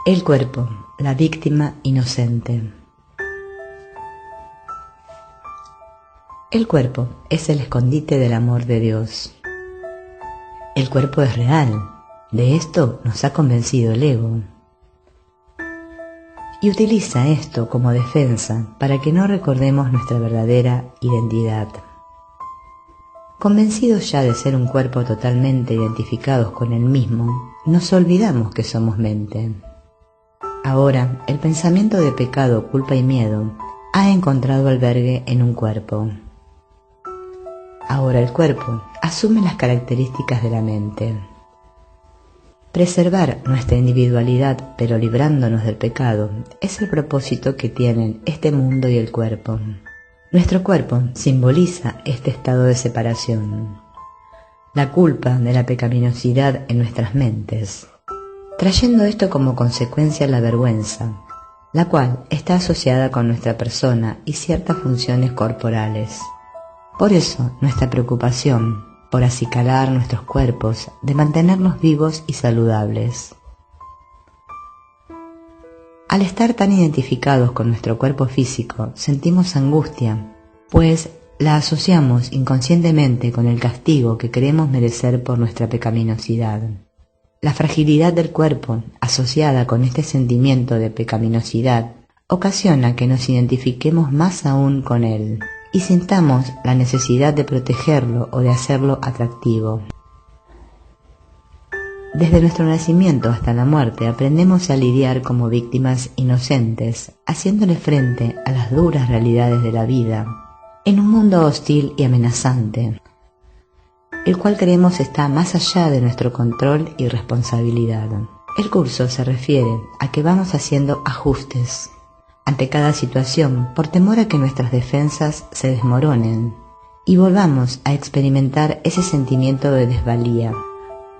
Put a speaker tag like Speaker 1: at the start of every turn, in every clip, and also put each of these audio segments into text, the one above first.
Speaker 1: El cuerpo, la víctima inocente. El cuerpo es el escondite del amor de Dios. El cuerpo es real, de esto nos ha convencido el ego. Y utiliza esto como defensa para que no recordemos nuestra verdadera identidad. Convencidos ya de ser un cuerpo totalmente identificados con el mismo, nos olvidamos que somos mente. Ahora, el pensamiento de pecado, culpa y miedo ha encontrado albergue en un cuerpo. Ahora el cuerpo asume las características de la mente. Preservar nuestra individualidad, pero librándonos del pecado, es el propósito que tienen este mundo y el cuerpo. Nuestro cuerpo simboliza este estado de separación, la culpa de la pecaminosidad en nuestras mentes, trayendo esto como consecuencia la vergüenza, la cual está asociada con nuestra persona y ciertas funciones corporales. Por eso nuestra preocupación por acicalar nuestros cuerpos, de mantenerlos vivos y saludables. Al estar tan identificados con nuestro cuerpo físico, sentimos angustia, pues la asociamos inconscientemente con el castigo que creemos merecer por nuestra pecaminosidad. La fragilidad del cuerpo, asociada con este sentimiento de pecaminosidad, ocasiona que nos identifiquemos más aún con él y sintamos la necesidad de protegerlo o de hacerlo atractivo. Desde nuestro nacimiento hasta la muerte aprendemos a lidiar como víctimas inocentes, haciéndole frente a las duras realidades de la vida, en un mundo hostil y amenazante, el cual creemos está más allá de nuestro control y responsabilidad. El curso se refiere a que vamos haciendo ajustes ante cada situación por temor a que nuestras defensas se desmoronen y volvamos a experimentar ese sentimiento de desvalía.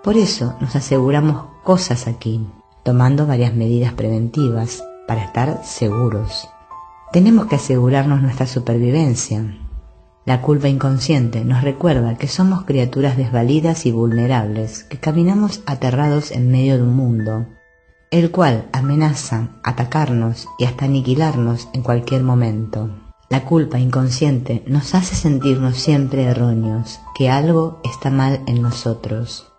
Speaker 1: Por eso nos aseguramos cosas aquí, tomando varias medidas preventivas para estar seguros. Tenemos que asegurarnos nuestra supervivencia. La culpa inconsciente nos recuerda que somos criaturas desvalidas y vulnerables, que caminamos aterrados en medio de un mundo, el cual amenaza atacarnos y hasta aniquilarnos en cualquier momento. La culpa inconsciente nos hace sentirnos siempre erróneos, que algo está mal en nosotros.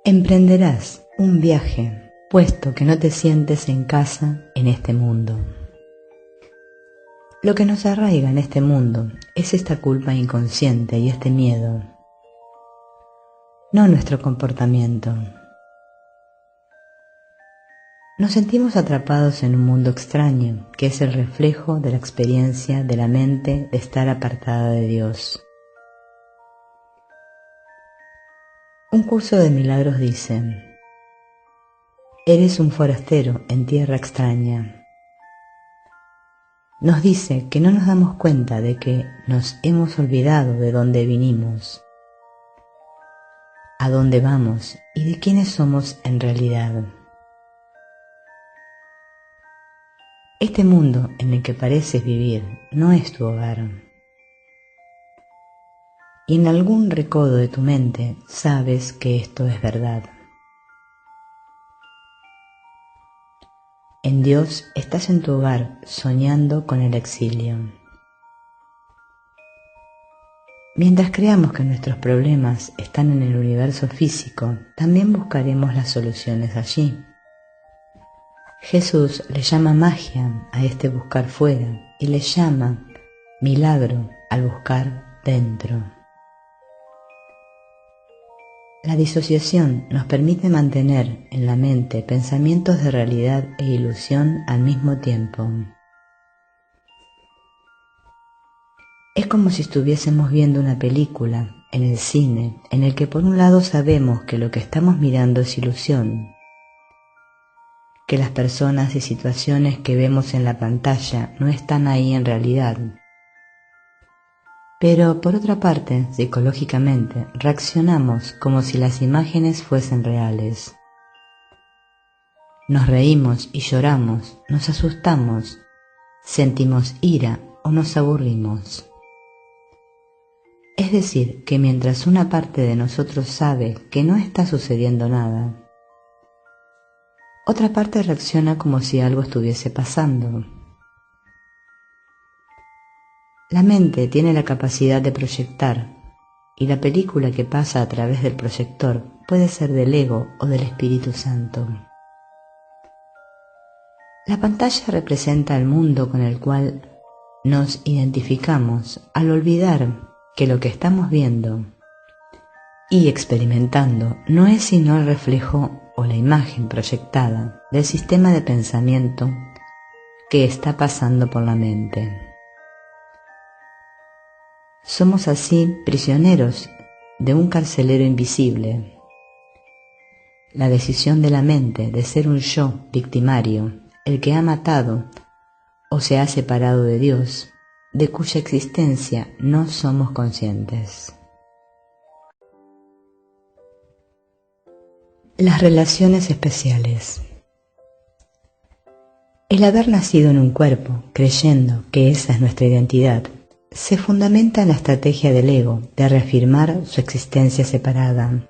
Speaker 1: Emprenderás un viaje, puesto que no te sientes en casa en este mundo. Lo que nos arraiga en este mundo es esta culpa inconsciente y este miedo, no nuestro comportamiento. Nos sentimos atrapados en un mundo extraño, que es el reflejo de la experiencia de la mente de estar apartada de Dios. Un curso de milagros dice: eres un forastero en tierra extraña. Nos dice que no nos damos cuenta de que nos hemos olvidado de dónde vinimos, a dónde vamos y de quiénes somos en realidad. Este mundo en el que pareces vivir no es tu hogar. Y en algún recodo de tu mente sabes que esto es verdad. En Dios estás en tu hogar soñando con el exilio. Mientras creamos que nuestros problemas están en el universo físico, también buscaremos las soluciones allí. Jesús le llama magia a este buscar fuera y le llama milagro al buscar dentro. La disociación nos permite mantener en la mente pensamientos de realidad e ilusión al mismo tiempo. Es como si estuviésemos viendo una película en el cine, en el que por un lado sabemos que lo que estamos mirando es ilusión, que las personas y situaciones que vemos en la pantalla no están ahí en realidad. Pero, por otra parte, psicológicamente, reaccionamos como si las imágenes fuesen reales. Nos reímos y lloramos, nos asustamos, sentimos ira o nos aburrimos. Es decir, que mientras una parte de nosotros sabe que no está sucediendo nada, otra parte reacciona como si algo estuviese pasando. La mente tiene la capacidad de proyectar, y la película que pasa a través del proyector puede ser del ego o del Espíritu Santo. La pantalla representa el mundo con el cual nos identificamos al olvidar que lo que estamos viendo y experimentando no es sino el reflejo o la imagen proyectada del sistema de pensamiento que está pasando por la mente. Somos así prisioneros de un carcelero invisible. La decisión de la mente de ser un yo victimario, el que ha matado o se ha separado de Dios, de cuya existencia no somos conscientes. Las relaciones especiales. El haber nacido en un cuerpo, creyendo que esa es nuestra identidad, se fundamenta en la estrategia del ego de reafirmar su existencia separada.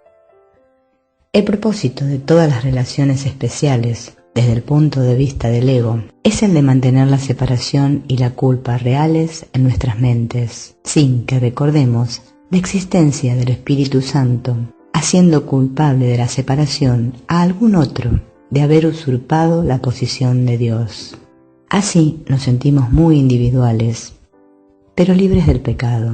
Speaker 1: El propósito de todas las relaciones especiales, desde el punto de vista del ego, es el de mantener la separación y la culpa reales en nuestras mentes, sin que recordemos la existencia del Espíritu Santo, haciendo culpable de la separación a algún otro de haber usurpado la posición de Dios. Así nos sentimos muy individuales, pero libres del pecado.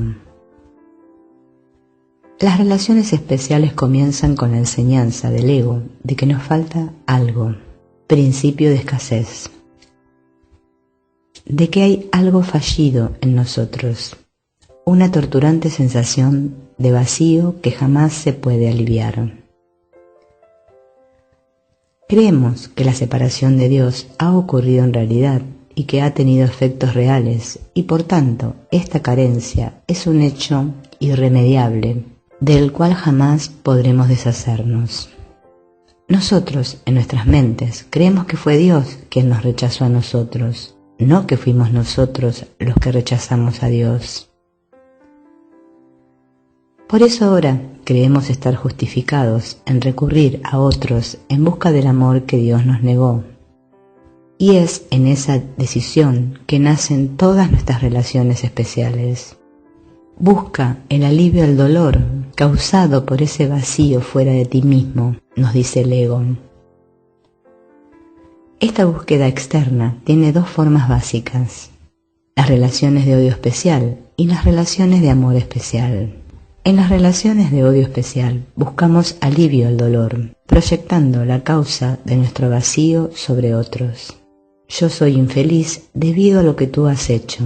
Speaker 1: Las relaciones especiales comienzan con la enseñanza del ego de que nos falta algo, principio de escasez, de que hay algo fallido en nosotros, una torturante sensación de vacío que jamás se puede aliviar. Creemos que la separación de Dios ha ocurrido en realidad y que ha tenido efectos reales, y por tanto esta carencia es un hecho irremediable del cual jamás podremos deshacernos. Nosotros, en nuestras mentes, creemos que fue Dios quien nos rechazó a nosotros, no que fuimos nosotros los que rechazamos a Dios. Por eso ahora creemos estar justificados en recurrir a otros en busca del amor que Dios nos negó. Y es en esa decisión que nacen todas nuestras relaciones especiales. Busca el alivio al dolor causado por ese vacío fuera de ti mismo, nos dice el ego. Esta búsqueda externa tiene dos formas básicas: las relaciones de odio especial y las relaciones de amor especial. En las relaciones de odio especial buscamos alivio al dolor, proyectando la causa de nuestro vacío sobre otros. Yo soy infeliz debido a lo que tú has hecho.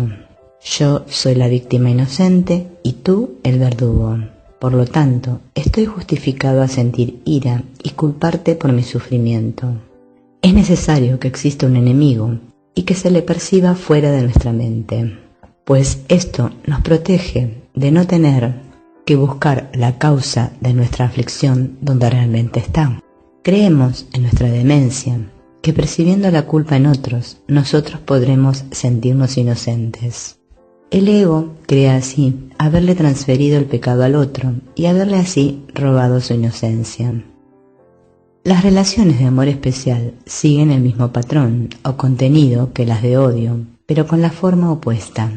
Speaker 1: Yo soy la víctima inocente y tú el verdugo. Por lo tanto, estoy justificado a sentir ira y culparte por mi sufrimiento. Es necesario que exista un enemigo y que se le perciba fuera de nuestra mente, pues esto nos protege de no tener que buscar la causa de nuestra aflicción donde realmente está. Creemos en nuestra demencia que percibiendo la culpa en otros, nosotros podremos sentirnos inocentes. El ego cree así haberle transferido el pecado al otro y haberle así robado su inocencia. Las relaciones de amor especial siguen el mismo patrón o contenido que las de odio, pero con la forma opuesta.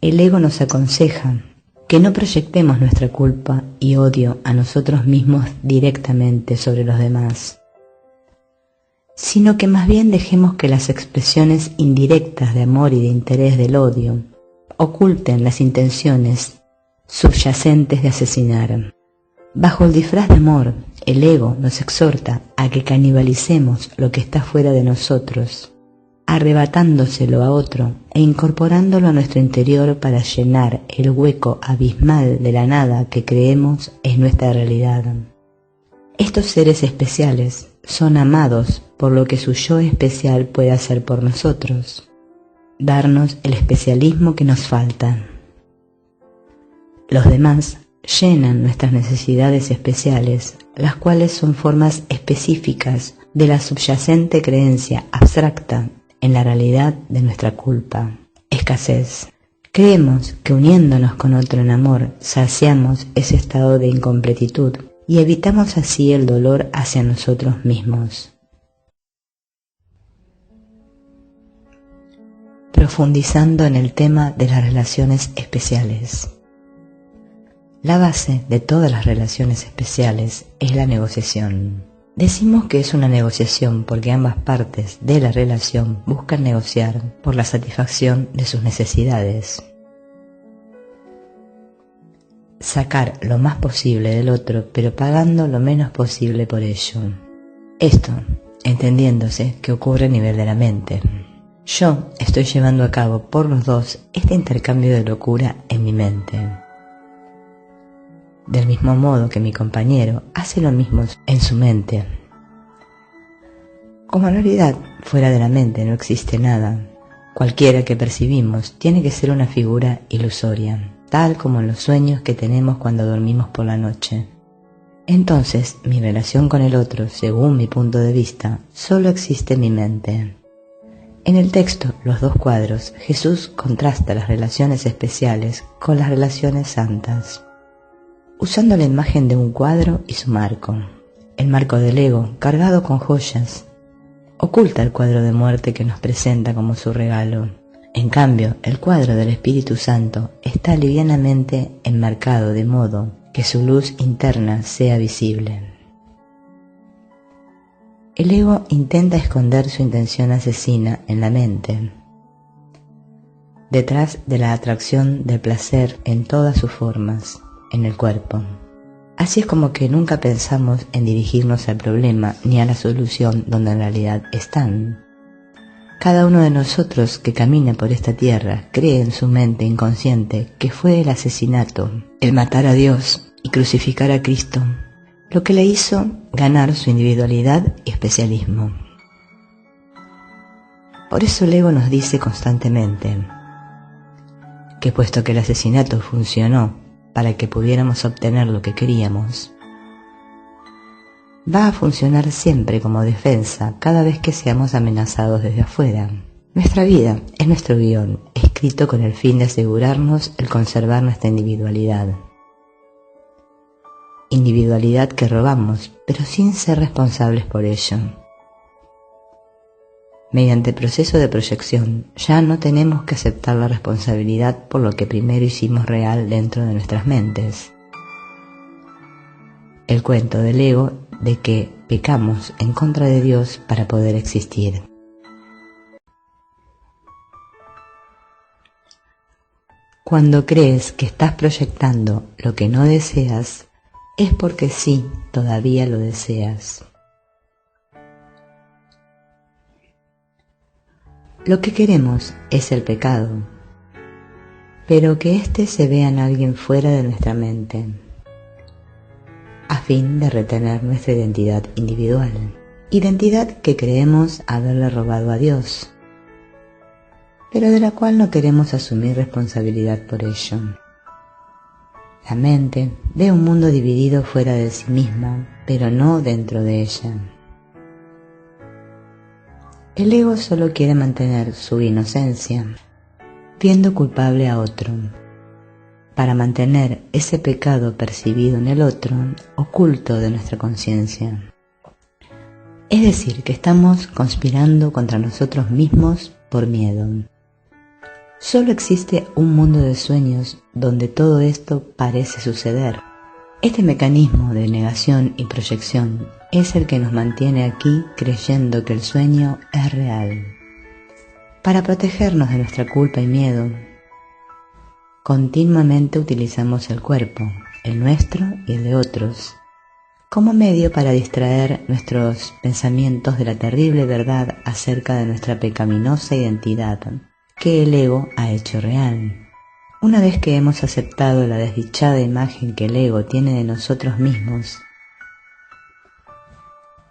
Speaker 1: El ego nos aconseja que no proyectemos nuestra culpa y odio a nosotros mismos directamente sobre los demás, sino que más bien dejemos que las expresiones indirectas de amor y de interés del odio oculten las intenciones subyacentes de asesinar. Bajo el disfraz de amor, el ego nos exhorta a que canibalicemos lo que está fuera de nosotros, arrebatándoselo a otro e incorporándolo a nuestro interior para llenar el hueco abismal de la nada que creemos es nuestra realidad. Estos seres especiales son amados por lo que su yo especial puede hacer por nosotros, darnos el especialismo que nos falta. Los demás llenan nuestras necesidades especiales, las cuales son formas específicas de la subyacente creencia abstracta en la realidad de nuestra culpa, escasez. Creemos que uniéndonos con otro en amor saciamos ese estado de incompletitud y evitamos así el dolor hacia nosotros mismos. Profundizando en el tema de las relaciones especiales. La base de todas las relaciones especiales es la negociación. Decimos que es una negociación porque ambas partes de la relación buscan negociar por la satisfacción de sus necesidades. Sacar lo más posible del otro, pero pagando lo menos posible por ello. Esto, entendiéndose, que ocurre a nivel de la mente. Yo estoy llevando a cabo por los dos este intercambio de locura en mi mente. Del mismo modo que mi compañero hace lo mismo en su mente. Como en realidad fuera de la mente no existe nada, cualquiera que percibimos tiene que ser una figura ilusoria, tal como en los sueños que tenemos cuando dormimos por la noche. Entonces, mi relación con el otro, según mi punto de vista, solo existe en mi mente. En el texto, los dos cuadros, Jesús contrasta las relaciones especiales con las relaciones santas, usando la imagen de un cuadro y su marco. El marco del ego, cargado con joyas, oculta el cuadro de muerte que nos presenta como su regalo. En cambio, el cuadro del Espíritu Santo está livianamente enmarcado de modo que su luz interna sea visible. El ego intenta esconder su intención asesina en la mente, detrás de la atracción del placer en todas sus formas, en el cuerpo. Así es como que nunca pensamos en dirigirnos al problema ni a la solución donde en realidad están. Cada uno de nosotros que camina por esta tierra cree en su mente inconsciente que fue el asesinato, el matar a Dios y crucificar a Cristo, lo que le hizo ganar su individualidad y especialismo. Por eso el ego nos dice constantemente que puesto que el asesinato funcionó para que pudiéramos obtener lo que queríamos, va a funcionar siempre como defensa cada vez que seamos amenazados desde afuera. Nuestra vida es nuestro guión, escrito con el fin de asegurarnos el conservar nuestra individualidad. Individualidad que robamos, pero sin ser responsables por ello. Mediante el proceso de proyección, ya no tenemos que aceptar la responsabilidad por lo que primero hicimos real dentro de nuestras mentes. El cuento del ego de que pecamos en contra de Dios para poder existir. Cuando crees que estás proyectando lo que no deseas, es porque sí, todavía lo deseas. Lo que queremos es el pecado, pero que éste se vea en alguien fuera de nuestra mente, a fin de retener nuestra identidad individual, identidad que creemos haberle robado a Dios, pero de la cual no queremos asumir responsabilidad por ello. La mente ve un mundo dividido fuera de sí misma, pero no dentro de ella. El ego solo quiere mantener su inocencia, viendo culpable a otro, para mantener ese pecado percibido en el otro oculto de nuestra conciencia. Es decir, que estamos conspirando contra nosotros mismos por miedo. Solo existe un mundo de sueños donde todo esto parece suceder. Este mecanismo de negación y proyección es el que nos mantiene aquí creyendo que el sueño es real. Para protegernos de nuestra culpa y miedo, continuamente utilizamos el cuerpo, el nuestro y el de otros, como medio para distraer nuestros pensamientos de la terrible verdad acerca de nuestra pecaminosa identidad que el ego ha hecho real. Una vez que hemos aceptado la desdichada imagen que el ego tiene de nosotros mismos,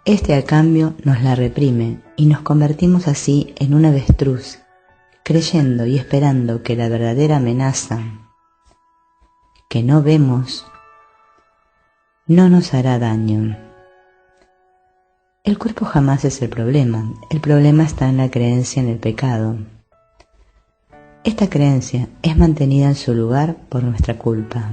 Speaker 1: este a cambio nos la reprime y nos convertimos así en un avestruz, creyendo y esperando que la verdadera amenaza que no vemos no nos hará daño. El cuerpo jamás es el problema está en la creencia en el pecado. Esta creencia es mantenida en su lugar por nuestra culpa.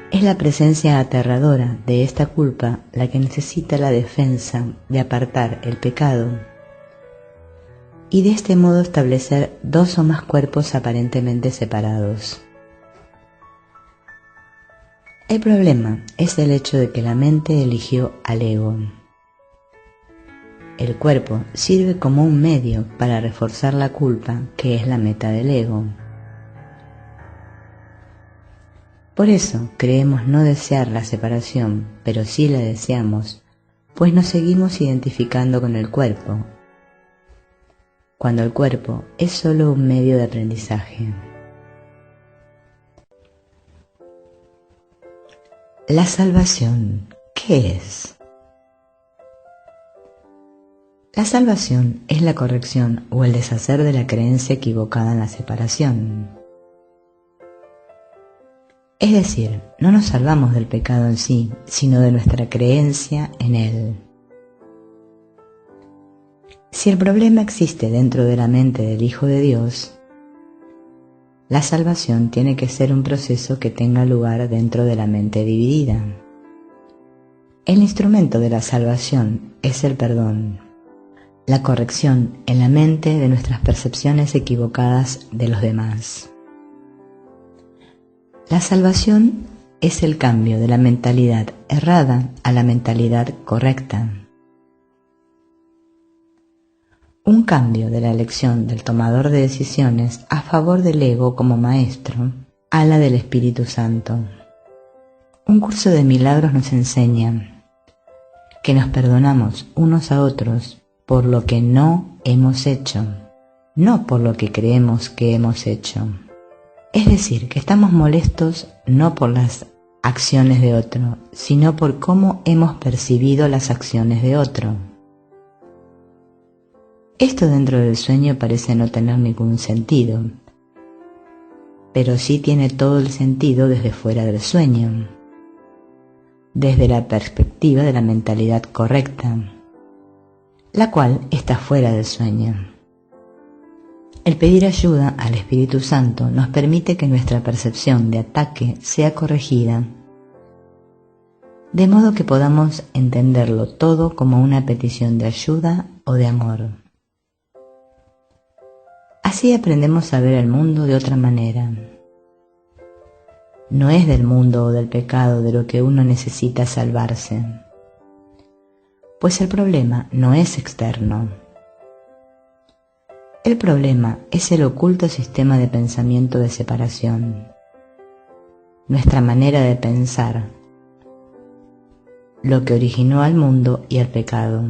Speaker 1: Es la presencia aterradora de esta culpa la que necesita la defensa de apartar el pecado y de este modo establecer dos o más cuerpos aparentemente separados. El problema es el hecho de que la mente eligió al ego. El cuerpo sirve como un medio para reforzar la culpa, que es la meta del ego. Por eso creemos no desear la separación, pero sí la deseamos, pues nos seguimos identificando con el cuerpo, cuando el cuerpo es solo un medio de aprendizaje. La salvación, ¿qué es? La salvación es la corrección o el deshacer de la creencia equivocada en la separación. Es decir, no nos salvamos del pecado en sí, sino de nuestra creencia en él. Si el problema existe dentro de la mente del Hijo de Dios, la salvación tiene que ser un proceso que tenga lugar dentro de la mente dividida. El instrumento de la salvación es el perdón, la corrección en la mente de nuestras percepciones equivocadas de los demás. La salvación es el cambio de la mentalidad errada a la mentalidad correcta. Un cambio de la elección del tomador de decisiones a favor del ego como maestro a la del Espíritu Santo. Un curso de milagros nos enseña que nos perdonamos unos a otros por lo que no hemos hecho, no por lo que creemos que hemos hecho. Es decir, que estamos molestos no por las acciones de otro, sino por cómo hemos percibido las acciones de otro. Esto dentro del sueño parece no tener ningún sentido, pero sí tiene todo el sentido desde fuera del sueño, desde la perspectiva de la mentalidad correcta, la cual está fuera del sueño. El pedir ayuda al Espíritu Santo nos permite que nuestra percepción de ataque sea corregida, de modo que podamos entenderlo todo como una petición de ayuda o de amor. Así aprendemos a ver el mundo de otra manera. No es del mundo o del pecado de lo que uno necesita salvarse, pues el problema no es externo. El problema es el oculto sistema de pensamiento de separación, nuestra manera de pensar, lo que originó al mundo y al pecado.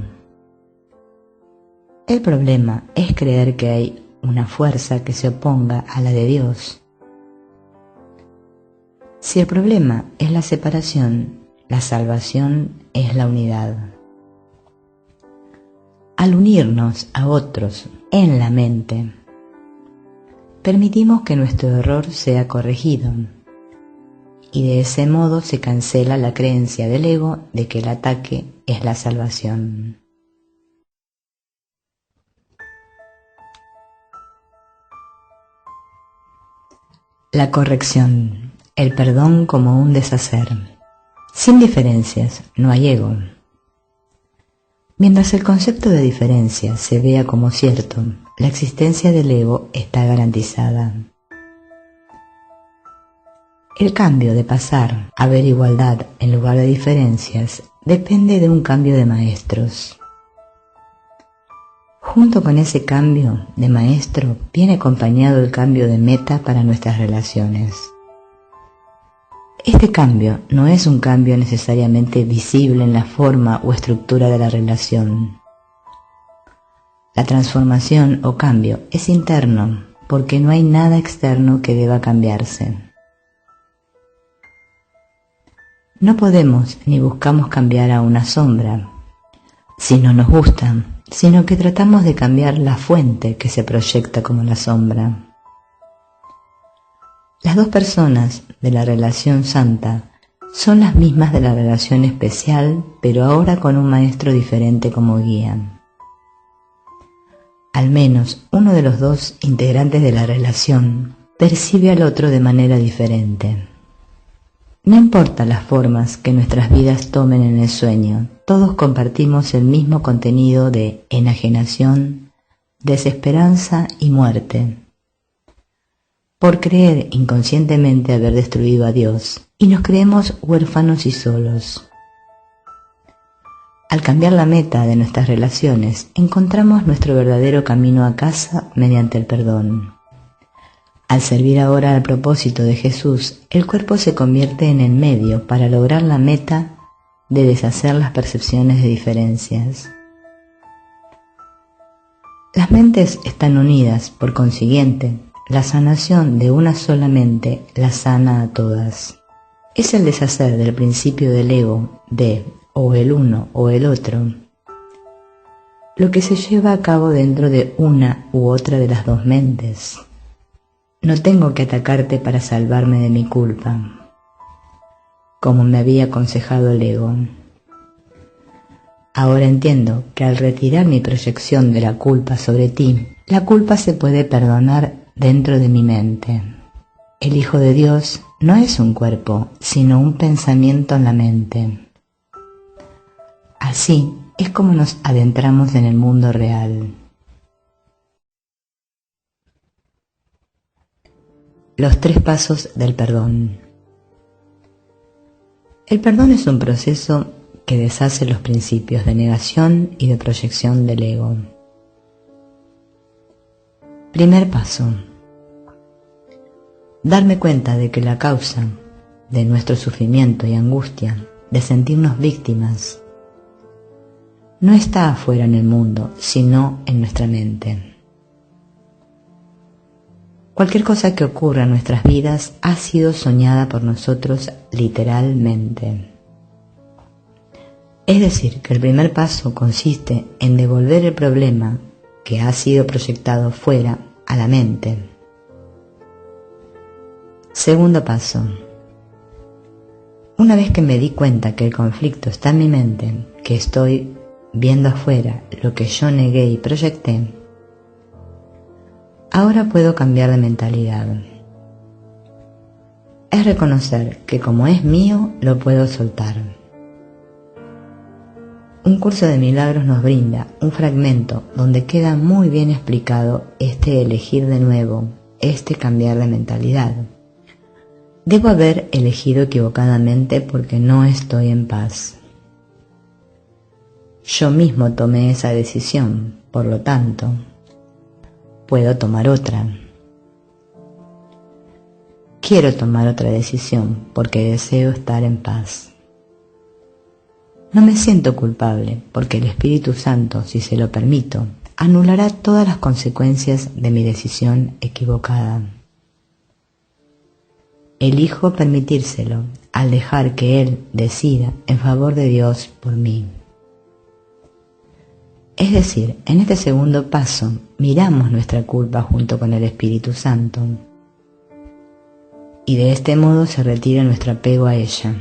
Speaker 1: El problema es creer que hay una fuerza que se oponga a la de Dios. Si el problema es la separación, la salvación es la unidad. Al unirnos a otros en la mente, permitimos que nuestro error sea corregido, y de ese modo se cancela la creencia del ego de que el ataque es la salvación. La corrección, el perdón como un deshacer. Sin diferencias no hay ego. Mientras el concepto de diferencia se vea como cierto, la existencia del ego está garantizada. El cambio de pasar a ver igualdad en lugar de diferencias depende de un cambio de maestros. Junto con ese cambio de maestro viene acompañado el cambio de meta para nuestras relaciones. Este cambio no es un cambio necesariamente visible en la forma o estructura de la relación. La transformación o cambio es interno porque no hay nada externo que deba cambiarse. No podemos ni buscamos cambiar a una sombra si no nos gusta, sino que tratamos de cambiar la fuente que se proyecta como la sombra. Las dos personas de la relación santa son las mismas de la relación especial, pero ahora con un maestro diferente como guía. al menos uno de los dos integrantes de la relación percibe al otro de manera diferente. No importa las formas que nuestras vidas tomen en el sueño, todos compartimos el mismo contenido de enajenación, desesperanza y muerte, por creer inconscientemente haber destruido a Dios, y nos creemos huérfanos y solos. Al cambiar la meta de nuestras relaciones, encontramos nuestro verdadero camino a casa mediante el perdón. Al servir ahora al propósito de Jesús, el cuerpo se convierte en el medio para lograr la meta de deshacer las percepciones de diferencias. Las mentes están unidas, por consiguiente, la sanación de una sola mente la sana a todas. Es el deshacer del principio del ego de o el uno o el otro, lo que se lleva a cabo dentro de una u otra de las dos mentes. No tengo que atacarte para salvarme de mi culpa, como me había aconsejado el ego. Ahora entiendo que al retirar mi proyección de la culpa sobre ti, la culpa se puede perdonar dentro de mi mente. El Hijo de Dios no es un cuerpo, sino un pensamiento en la mente. Así es como nos adentramos en el mundo real. Los 3 pasos del perdón. El perdón es un proceso que deshace los principios de negación y de proyección del ego. Primer paso. Darme cuenta de que la causa de nuestro sufrimiento y angustia, de sentirnos víctimas, no está afuera en el mundo, sino en nuestra mente. Cualquier cosa que ocurra en nuestras vidas ha sido soñada por nosotros literalmente. Es decir, que el primer paso consiste en devolver el problema que ha sido proyectado fuera a la mente. Segundo paso. Una vez que me di cuenta que el conflicto está en mi mente, que estoy viendo afuera lo que yo negué y proyecté, ahora puedo cambiar de mentalidad. Es reconocer que como es mío, lo puedo soltar. Un curso de milagros nos brinda un fragmento donde queda muy bien explicado este elegir de nuevo, este cambiar de mentalidad. Debo haber elegido equivocadamente porque no estoy en paz. Yo mismo tomé esa decisión, por lo tanto, puedo tomar otra. Quiero tomar otra decisión porque deseo estar en paz. No me siento culpable porque el Espíritu Santo, si se lo permito, anulará todas las consecuencias de mi decisión equivocada. Elijo permitírselo al dejar que Él decida en favor de Dios por mí. Es decir, en este segundo paso, miramos nuestra culpa junto con el Espíritu Santo, y de este modo se retira nuestro apego a ella.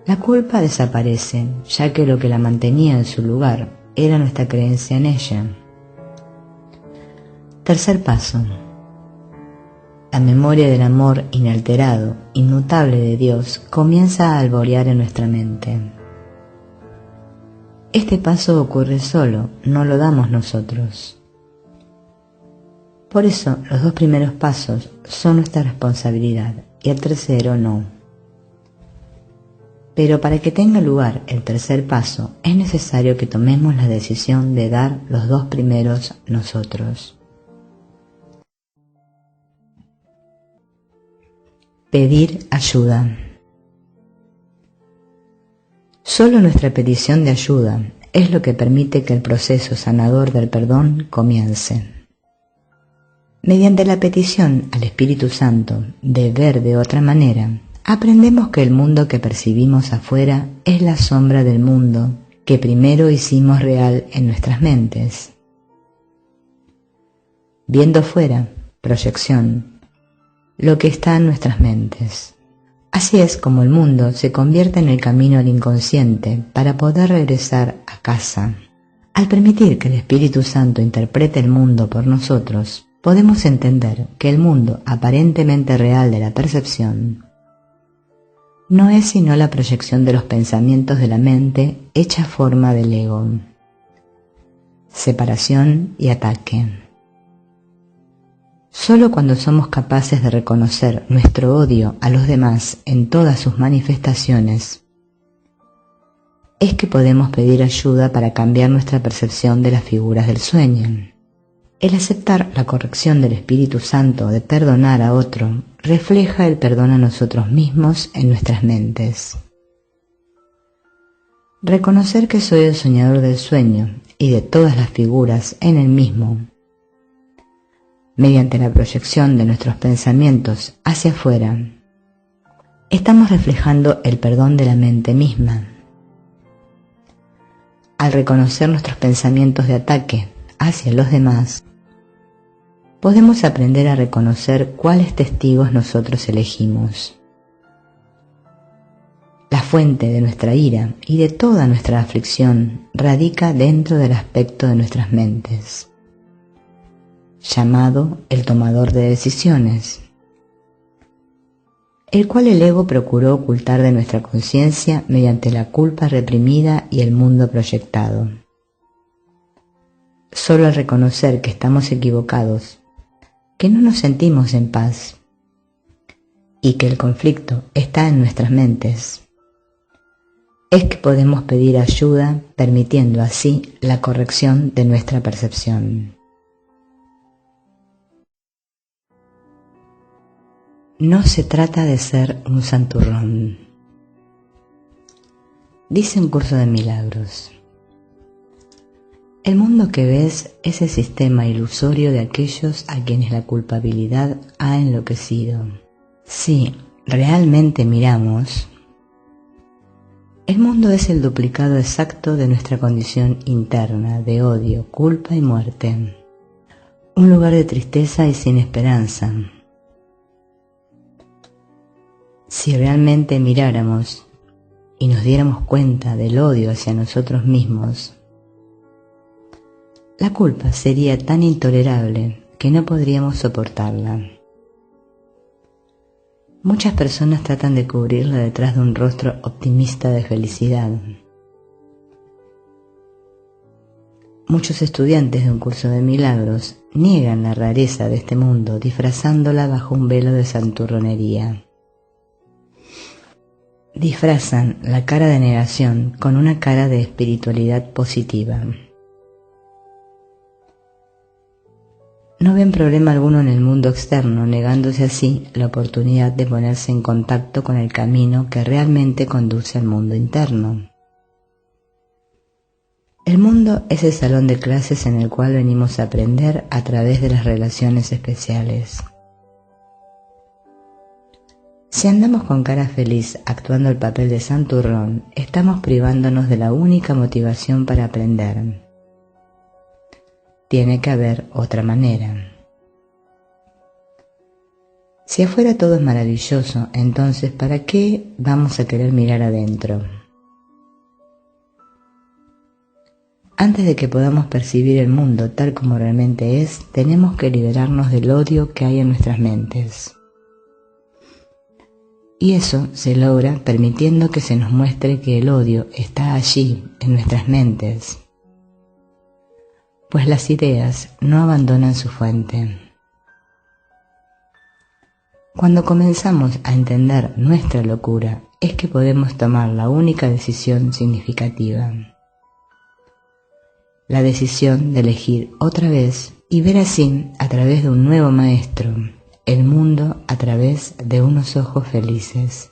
Speaker 1: La culpa desaparece, ya que lo que la mantenía en su lugar era nuestra creencia en ella. Tercer paso. La memoria del amor inalterado, inmutable de Dios comienza a alborear en nuestra mente. Este paso ocurre solo, no lo damos nosotros. Por eso, los 2 primeros pasos son nuestra responsabilidad y el tercero no. Pero para que tenga lugar el tercer paso, es necesario que tomemos la decisión de dar los 2 primeros nosotros. Pedir ayuda. Solo nuestra petición de ayuda es lo que permite que el proceso sanador del perdón comience. Mediante la petición al Espíritu Santo de ver de otra manera, aprendemos que el mundo que percibimos afuera es la sombra del mundo que primero hicimos real en nuestras mentes. Viendo fuera, proyección, lo que está en nuestras mentes. Así es como el mundo se convierte en el camino al inconsciente para poder regresar a casa. Al permitir que el Espíritu Santo interprete el mundo por nosotros, podemos entender que el mundo aparentemente real de la percepción no es sino la proyección de los pensamientos de la mente hecha forma del ego. Separación y ataque. Solo cuando somos capaces de reconocer nuestro odio a los demás en todas sus manifestaciones, es que podemos pedir ayuda para cambiar nuestra percepción de las figuras del sueño. El aceptar la corrección del Espíritu Santo de perdonar a otro refleja el perdón a nosotros mismos en nuestras mentes. Reconocer que soy el soñador del sueño y de todas las figuras en el mismo, mediante la proyección de nuestros pensamientos hacia afuera, estamos reflejando el perdón de la mente misma. Al reconocer nuestros pensamientos de ataque hacia los demás, podemos aprender a reconocer cuáles testigos nosotros elegimos. La fuente de nuestra ira y de toda nuestra aflicción radica dentro del aspecto de nuestras mentes, llamado el tomador de decisiones, el cual el ego procuró ocultar de nuestra conciencia mediante la culpa reprimida y el mundo proyectado. Solo al reconocer que estamos equivocados, que no nos sentimos en paz y que el conflicto está en nuestras mentes, es que podemos pedir ayuda, permitiendo así la corrección de nuestra percepción. No se trata de ser un santurrón. Dice un curso de milagros: el mundo que ves es el sistema ilusorio de aquellos a quienes la culpabilidad ha enloquecido. Si realmente miramos, el mundo es el duplicado exacto de nuestra condición interna de odio, culpa y muerte. Un lugar de tristeza y sin esperanza. Si realmente miráramos y nos diéramos cuenta del odio hacia nosotros mismos, la culpa sería tan intolerable que no podríamos soportarla. Muchas personas tratan de cubrirla detrás de un rostro optimista de felicidad. Muchos estudiantes de un curso de milagros niegan la rareza de este mundo disfrazándola bajo un velo de santurronería. Disfrazan la cara de negación con una cara de espiritualidad positiva. No ven problema alguno en el mundo externo, negándose así la oportunidad de ponerse en contacto con el camino que realmente conduce al mundo interno. El mundo es el salón de clases en el cual venimos a aprender a través de las relaciones especiales. Si andamos con cara feliz actuando el papel de santurrón, estamos privándonos de la única motivación para aprender. Tiene que haber otra manera. Si afuera todo es maravilloso, entonces ¿para qué vamos a querer mirar adentro? Antes de que podamos percibir el mundo tal como realmente es, tenemos que liberarnos del odio que hay en nuestras mentes. Y eso se logra permitiendo que se nos muestre que el odio está allí, en nuestras mentes, pues las ideas no abandonan su fuente. Cuando comenzamos a entender nuestra locura, es que podemos tomar la única decisión significativa. La decisión de elegir otra vez y ver así, a través de un nuevo maestro, el mundo a través de unos ojos felices.